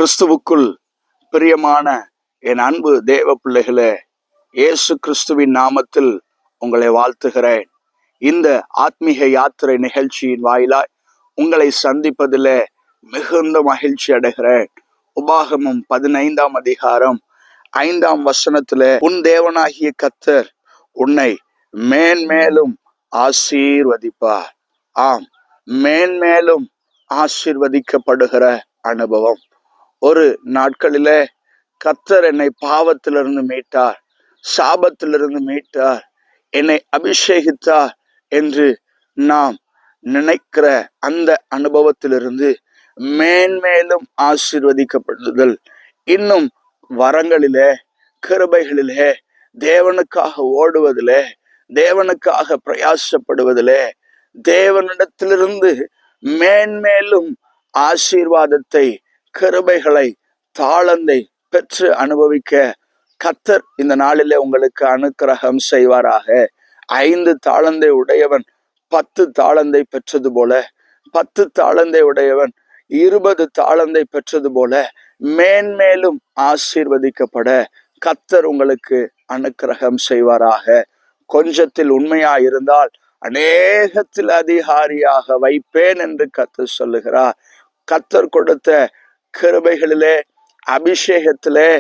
கிறிஸ்துவுக்குள் பிரியமான என் அன்பு தேவ பிள்ளைகளே, இயேசு கிறிஸ்துவின் நாமத்தில் உங்களை வாழ்த்துகிறேன். இந்த ஆத்மீக யாத்திரை நிகழ்ச்சியின் வாயிலாய் உங்களை சந்திப்பதிலே மிகுந்த மகிழ்ச்சி அடைகிறேன். உபாகமம் 15ஆம் அதிகாரம் 5ஆம் வசனத்திலே, உன் தேவனாகிய கர்த்தர் உன்னை மேன்மேலும் ஆசீர்வதிப்பார். ஆம், மேன்மேலும் ஆசீர்வதிக்கப்படுகிற அனுபவம். ஒரு நாட்களிலே கர்த்தர் என்னை பாவத்திலிருந்து மீட்டார், சாபத்திலிருந்து மீட்டார், என்னை அபிஷேகித்தார் என்று நாம் நினைக்கிற அந்த அனுபவத்திலிருந்து மேன்மேலும் ஆசீர்வதிக்கப்படுதல், இன்னும் வரங்களிலே, கிருபைகளிலே, தேவனுக்காக ஓடுவதிலே, தேவனுக்காக பிரயாசப்படுவதிலே, தேவனிடத்திலிருந்து மேன்மேலும் ஆசீர்வாதத்தை, கிருபைகளை, தாளந்தை பெற்று அனுபவிக்க கர்த்தர் இந்த நாளிலே உங்களுக்கு அனுக்கிரகம் செய்வாராக. 5 தாளந்தை உடையவன் 10 தாளந்தை பெற்றது போல, 10 தாளந்தை உடையவன் 20 தாளந்தை பெற்றது போல, மேன்மேலும் ஆசீர்வதிக்கப்பட கர்த்தர் உங்களுக்கு அனுக்கிரகம் செய்வாராக. கொஞ்சத்தில் உண்மையாயிருந்தால் அநேகத்தில் அதிகாரியாக வைப்பேன் என்று கர்த்தர் சொல்லுகிறார். கர்த்தர் கொடுத்த கிருபைகளிலே, அபிஷேகத்திலே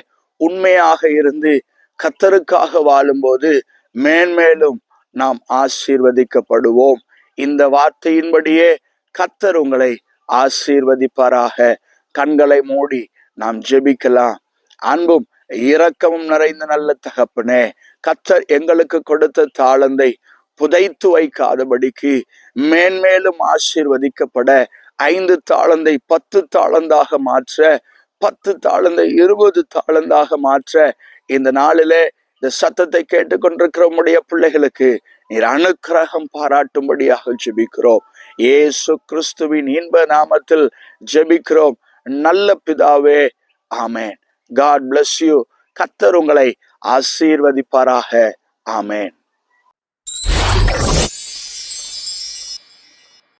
உண்மையாக இருந்து கர்த்தருக்காக வாழும்போது மேன்மேலும் நாம் ஆசீர்வதிக்கப்படுவோம். இந்த வார்த்தையின்படியே கர்த்தர் உங்களை ஆசீர்வதிப்பாராக. கண்களை மூடி நாம் ஜெபிக்கலாம். அன்பும் இரக்கமும் நிறைந்த நல்ல தகப்பனே, கர்த்தர் எங்களுக்கு கொடுத்த தாளந்தை புதைத்து வைக்காதபடிக்கு மேன்மேலும் ஆசீர்வதிக்கப்பட 5 தாளந்தை 10 தாளந்தாக மாற்ற, 10 தாளந்தை 20 தாளந்தாக மாற்ற இந்த நாளிலே இந்த சத்தத்தை கேட்டுக்கொண்டிருக்கிற உம்முடைய பிள்ளைகளுக்கு நீர் அனுக்கிரகம் பாராட்டும்படியாக ஜெபிக்கிறோம். இயேசு கிறிஸ்துவின் இன்ப நாமத்தில் ஜெபிக்கிறோம் நல்ல பிதாவே, ஆமென். God bless you. கர்த்தர் உங்களை ஆசீர்வதிப்பாராக. ஆமென்.